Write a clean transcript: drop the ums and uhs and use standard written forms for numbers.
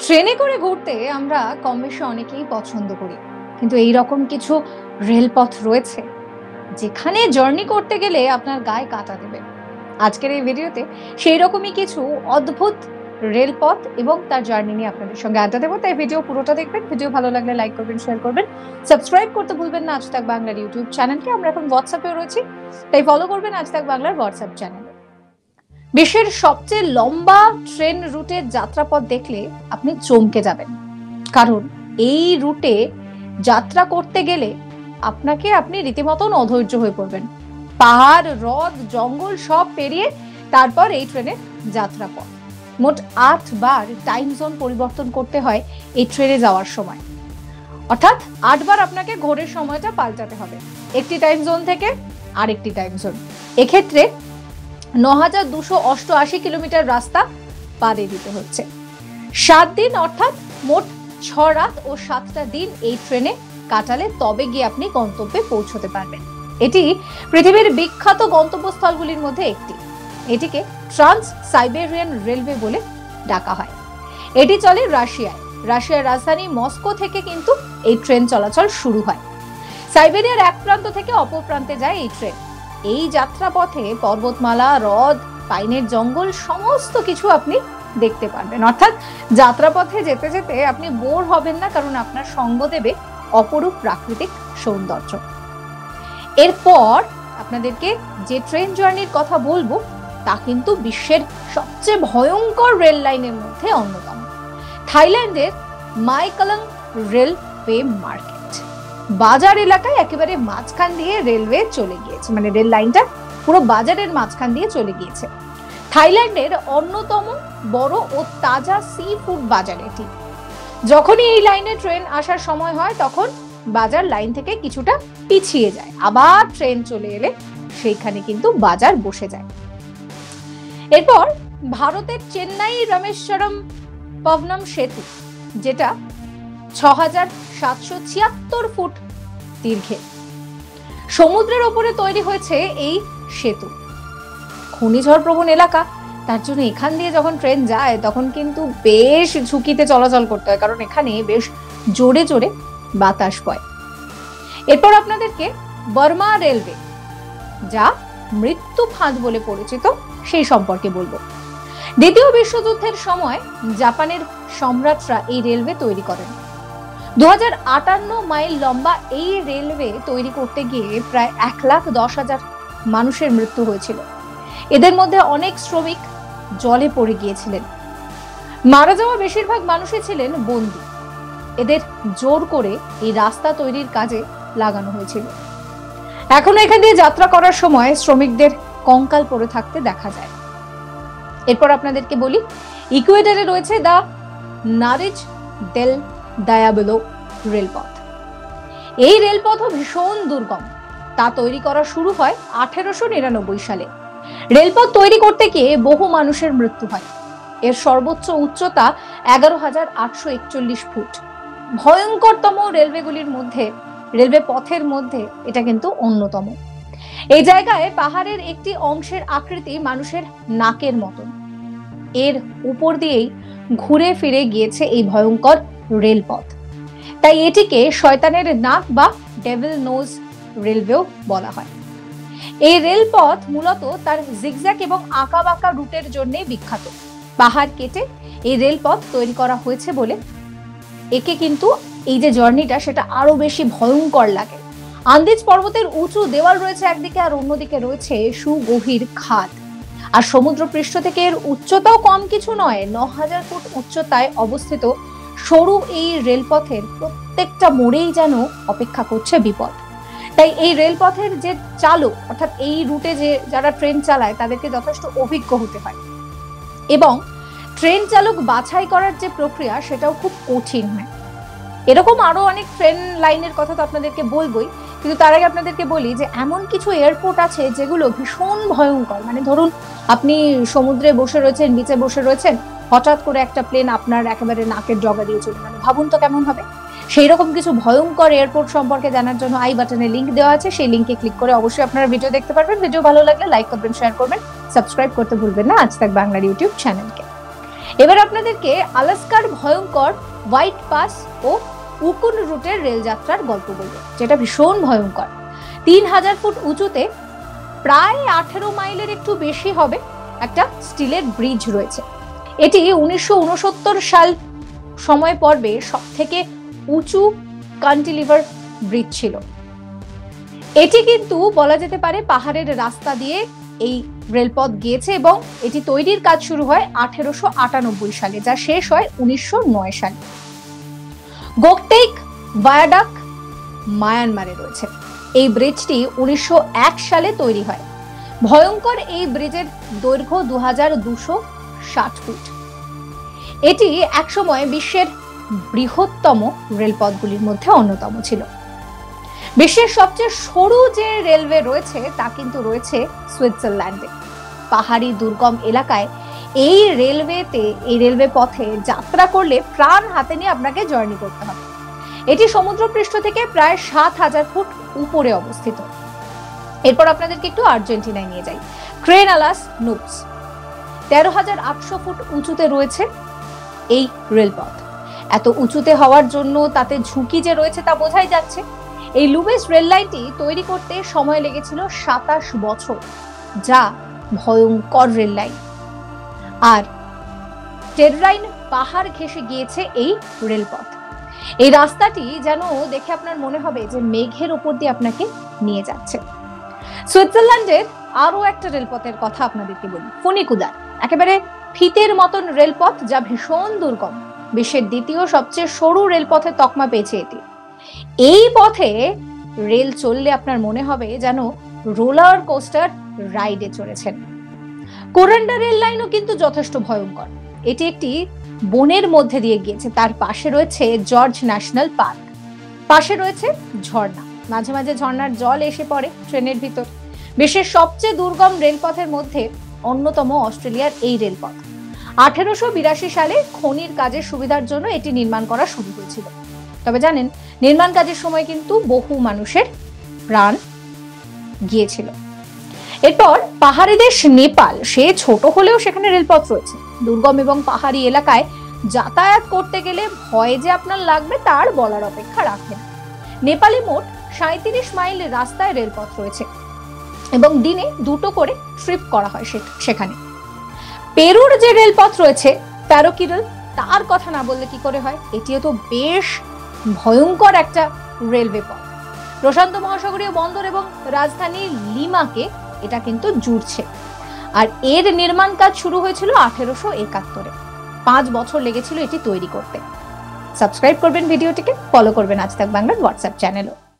ট্রেনে করে ঘুরতে আমরা কম বেশি অনেকেই পছন্দ করি, কিন্তু এই রকম কিছু রেলপথ রয়েছে যেখানে জার্নি করতে গেলে আপনার গায়ে কাঁটা দেবে। আজকের এই ভিডিওতে সেই রকমই কিছু অদ্ভুত রেলপথ এবং তার জার্নি নিয়ে আপনাদের সঙ্গে আড্ডা দেবো, তাই ভিডিও পুরোটা দেখবেন। ভিডিও ভালো লাগলে লাইক করবেন, শেয়ার করবেন, সাবস্ক্রাইব করতে ভুলবেন না আজ তাক বাংলার ইউটিউব চ্যানেলকে। আমরা এখন হোয়াটসঅ্যাপেও রয়েছি, তাই ফলো করবেন আজ তাক বাংলার হোয়াটসঅ্যাপ চ্যানেল। বিশ্বের সবচেয়ে লম্বা ট্রেন রুটের যাত্রাপথ দেখলে আপনি চমকে যাবেন, কারণ এই রুটে যাত্রা করতে গেলে আপনি রীতিমতন অধৈর্য হয়ে পড়বেন। পাহাড়, হ্রদ, জঙ্গল সব পেরিয়ে তারপর এই ট্রেনের যাত্রাপথ। মোট 8 বার টাইম জোন পরিবর্তন করতে হয় এই ট্রেনে যাওয়ার সময়, অর্থাৎ 8 বার আপনাকে ঘোরের সময়টা পাল্টাতে হবে, একটি টাইম জোন থেকে আরেকটি টাইম জোন। এক্ষেত্রে 9288 কিলোমিটার রাস্তা পাড়ি দিতে হচ্ছে। 7 দিন অর্থাৎ মোট 6 রাত ও 7টা দিন এই ট্রেনে কাটালে তবে গিয়ে আপনি গন্তব্যে পৌঁছতে পারবেন। এটি পৃথিবীর বিখ্যাত গন্তব্যস্থলগুলির মধ্যে একটি। এটিকে ট্রান্স সাইবেরিয়ান রেলওয়ে বলে ডাকা হয়। এটি চলে রাশিয়ার রাজধানী মস্কো থেকে কিন্তু এই ট্রেন চলাচল শুরু হয়। সাইবেরিয়ার এক প্রান্ত থেকে অপর প্রান্তে যায় এই ট্রেন। এই যাত্রাপথে পর্বতমালা, হ্রদ, পাইনের জঙ্গল সমস্ত কিছু আপনি দেখতে পারবেন, অর্থাৎ যাত্রাপথে যেতে যেতে আপনি বোর হবেন না, কারণ আপনার সঙ্গ দেবে অপরূপ প্রাকৃতিক সৌন্দর্য। এরপর আপনাদেরকে যে ট্রেন জার্নির কথা বলবো তা কিন্তু বিশ্বের সবচেয়ে ভয়ঙ্কর রেল লাইনের মধ্যে অন্যতম। থাইল্যান্ডের মাইকালং রেলওয়ে মার্কেট বাজার এলাকায় একেবারে মাঝখান দিয়ে রেলওয়ে চলে গিয়েছে, মানে রেল লাইনটা পুরো বাজারের মাঝখান দিয়ে চলে গিয়েছে। থাইল্যান্ডের অন্যতম বড় ও তাজা সি ফুড বাজার এটি। যখনই এই লাইনে ট্রেন আসার সময় হয় তখন বাজার লাইন থেকে কিছুটা পিছিয়ে যায়, আবার ট্রেন চলে এলে সেইখানে কিন্তু বাজার বসে যায়। এরপর ভারতের চেন্নাই রামেশ্বরম পবনম সেতু, যেটা 6776 ফুট দীর্ঘে, সমুদ্রের ওপরে তৈরি হয়েছে এই সেতু। ঘূর্ণিঝড় প্রবণ এলাকা, তার জন্য এখান দিয়ে যখন ট্রেন যায় তখন কিন্তু বেশ ঝুঁকিতে চলাচল করতে হয়, কারণ এখানে বেশ জোরে জোরে বাতাস বয়। এরপর আপনাদেরকে বর্মা রেলওয়ে, যা মৃত্যু ফাঁদ বলে পরিচিত, সেই সম্পর্কে বলবো। দ্বিতীয় বিশ্বযুদ্ধের সময় জাপানের সম্রাটরা এই রেলওয়ে তৈরি করেন। 2058 মাইল লম্বা এই রেলওয়ে তৈরি করতে গিয়ে প্রায় 1,10,000 মানুষের মৃত্যু হয়েছিল। এদের মধ্যে অনেক শ্রমিক জলে পড়ে গিয়েছিলেন। মারা যাওয়া বেশিরভাগ মানুষই ছিলেন বন্দী। এদের জোর করে এই রাস্তা তৈরির কাজে লাগানো হয়েছিল। এখনো এখান দিয়ে যাত্রা করার সময় শ্রমিকদের কঙ্কাল পড়ে থাকতে দেখা যায়। এরপর আপনাদেরকে বলি, ইকুয়েডরে রয়েছে দা নারিজ দেল দায়াবেলো রেলপথ। এই রেলপথও ভীষণ দুর্গম। তা তৈরি করা শুরু হয় 1899 সালে। রেলপথ তৈরি করতে গিয়ে বহু মানুষের মৃত্যু হয়। এর সর্বোচ্চ উচ্চতা 11,841 ফুট। ভয়ঙ্করতম রেলওয়ে পথের মধ্যে এটা কিন্তু অন্যতম। এই জায়গায় পাহাড়ের একটি অংশের আকৃতি মানুষের নাকের মতন। এর উপর দিয়েই ঘুরে ফিরে গিয়েছে এই ভয়ঙ্কর রেলপথ, তাই এটিকে শয়তানের নাক বা ডেভিল নোজ রেলওয়েও বলা হয়। এই রেলপথ মূলত তার জিগজ্যাগ এবং আঁকাবাঁকা রুটের জন্য বিখ্যাত। পাহাড় কেটে এই রেলপথ তৈরি করা হয়েছে বলে একে কিন্তু এই যে জার্নিটা সেটা আরো বেশি ভয়ঙ্কর লাগে। আন্দিজ পর্বতের উঁচু দেওয়াল রয়েছে একদিকে, আর অন্যদিকে রয়েছে সুগভীর খাদ। আর সমুদ্র পৃষ্ঠ থেকে এর উচ্চতাও কম কিছু নয়। 9000 ফুট উচ্চতায় অবস্থিত সরু এই রেলপথের প্রত্যেকটা মোড়েই যেন অপেক্ষা করছে বিপদ। তাই এই রেলপথের যে চালক, অর্থাৎ এই রুটে যে যারা ট্রেন চালায় তাদেরকে যথেষ্ট অভিজ্ঞ হতে হয়, এবং ট্রেন চালক বাছাই করার যে প্রক্রিয়া সেটাও খুব কঠিন হয়। এরকম আরো অনেক ট্রেন লাইনের কথা তো আপনাদেরকে বলবোই, কিন্তু তার আগে আপনাদেরকে বলি যে এমন কিছু এয়ারপোর্ট আছে যেগুলো ভীষণ ভয়ঙ্কর। মানে ধরুন আপনি সমুদ্রে বসে রয়েছেন, বিচে বসে রয়েছেন, হঠাৎ করে একটা প্লেন আপনার একেবারে নাকের জগা দিয়ে চলে গেল, ভাবুন তো কেমন হবে। সেই রকম কিছু ভয়ঙ্কর এয়ারপোর্ট সম্পর্কে জানার জন্য আই বাটনে লিংক দেওয়া আছে, সেই লিংকে ক্লিক করে অবশ্যই আপনারা ভিডিও দেখতে পারবেন। ভিডিও ভালো লাগলে লাইক করবেন, শেয়ার করবেন, সাবস্ক্রাইব করতে ভুলবেন না আজ তাক বাংলার ইউটিউব চ্যানেলকে। এবার আপনাদেরকে আলাস্কার ভয়ঙ্কর হোয়াইট পাস ও উকুন রুটের রেলযাত্রার গল্প বলবো, যেটা ভীষণ ভয়ঙ্কর। 3000 ফুট উঁচুতে প্রায় 18 মাইলের একটু বেশি হবে একটা স্টিলের ব্রিজ রয়েছে। এটি 1969 সাল সময় পর্বে সব থেকে উঁচু ক্যান্টিলিভার ব্রিজ ছিল। এটি কিন্তু বলা যেতে পারে পাহাড়ের রাস্তা দিয়ে এই রেলপথ গিয়েছে এবং এটি তৈরির কাজ শুরু হয় 1898 সালে, যা শেষ হয় 1909 সালে। গোকটেক ভায়াডাক মায়ানমারে রয়েছে। এই ব্রিজটি 1901 সালে তৈরি হয়। ভয়ঙ্কর এই ব্রিজের দৈর্ঘ্য 2260 ফুট। এটি একসময় বিশ্বের বৃহত্তম রেলপথগুলির মধ্যে অন্যতম ছিল। বিশ্বের সবচেয়ে সরু যে রেলওয়ে রয়েছে তা কিন্তু রয়েছে সুইজারল্যান্ডে। পাহাড়ি দুর্গম এলাকায় এই রেলওয়ে পথে যাত্রা করলে প্রাণ হাতে নিয়ে আপনাকে জার্নি করতে হবে। এটি সমুদ্রপৃষ্ঠ থেকে প্রায় 7000 ফুট উপরে অবস্থিত। এরপর আপনাদেরকে একটু আর্জেন্টিনায় নিয়ে যাই। ক্রেন আলাস নুবস 13,800 ফুট উঁচুতে রয়েছে এই রেলপথ। এত উঁচুতে হওয়ার জন্য তাতে ঝুঁকি যে রয়েছে তা বোঝাই যাচ্ছে। এই লুবেস রেল লাইনটি তৈরি করতে সময় লেগেছিল 27 বছর, যা ভয়ঙ্কর রেল লাইন। আর টেররাইন পাহাড় ঘেঁষে গিয়েছে এই রেলপথ। এই রাস্তাটি যেন দেখে আপনার মনে হবে যে মেঘের উপর দিয়ে আপনাকে নিয়ে যাচ্ছে। সুইজারল্যান্ডের আরো একটা রেলপথের কথা আপনাদেরকে বলি, ফুনিকুদার। একেবারে ফিতের মতন রেলপথ, যা ভীষণ দুর্গম। বিশ্বের দ্বিতীয় সবচেয়ে সরু রেলপথের তকমা পেয়েছে এটি। এই পথে রেল চললে আপনার মনে হবে যেন রোলার কোস্টার রাইডে চড়েছেন। কোরান্ডা রেল লাইনও কিন্তু যথেষ্ট ভয়ঙ্কর। এটি একটি বনের মধ্যে দিয়ে গিয়েছে। তার পাশে রয়েছে জর্জ ন্যাশনাল পার্ক, পাশে রয়েছে ঝর্ণা। মাঝে মাঝে ঝর্ণার জল এসে পড়ে ট্রেনের ভিতর। বিশ্বের সবচেয়ে দুর্গম রেলপথের মধ্যে অন্যতম অস্ট্রেলিয়ার এই রেলপথ। 1882 সালে খনির কাজের সুবিধার জন্য এটি নির্মাণ করা শুরু হয়েছিল। তবে জানেন, নির্মাণ কাজের সময় কিন্তু বহু মানুষের প্রাণ গিয়েছিল। এরপর পাহাড়ি দেশ নেপাল, সে ছোট হলেও সেখানে রেলপথ রয়েছে। দুর্গম এবং পাহাড়ি এলাকায় যাতায়াত করতে গেলে ভয় যে আপনার লাগবে তার বলার অপেক্ষা রাখে না। নেপালে মোট 37 মাইল রাস্তায় রেলপথ রয়েছে এবং দিনে 2টো করে ট্রিপ করা হয় সেখানে। পেরুর যে রেলপথ রয়েছে প্যারোকিরল, তার কথা না বললে কি করে হয়। এটিও তো বেশ ভয়ঙ্কর একটা রেলওয়ে পথ। প্রশান্ত মহাসাগরীয় বন্দর এবং রাজধানী লিমাকে এটা কিন্তু জুড়ছে। আর এর নির্মাণ কাজ শুরু হয়েছিল 1871-এ। 5 বছর লেগেছিল এটি তৈরি করতে। সাবস্ক্রাইব করবেন ভিডিওটিকে, ফলো করবেন আজ তাক বাংলার হোয়াটসঅ্যাপ চ্যানেলও।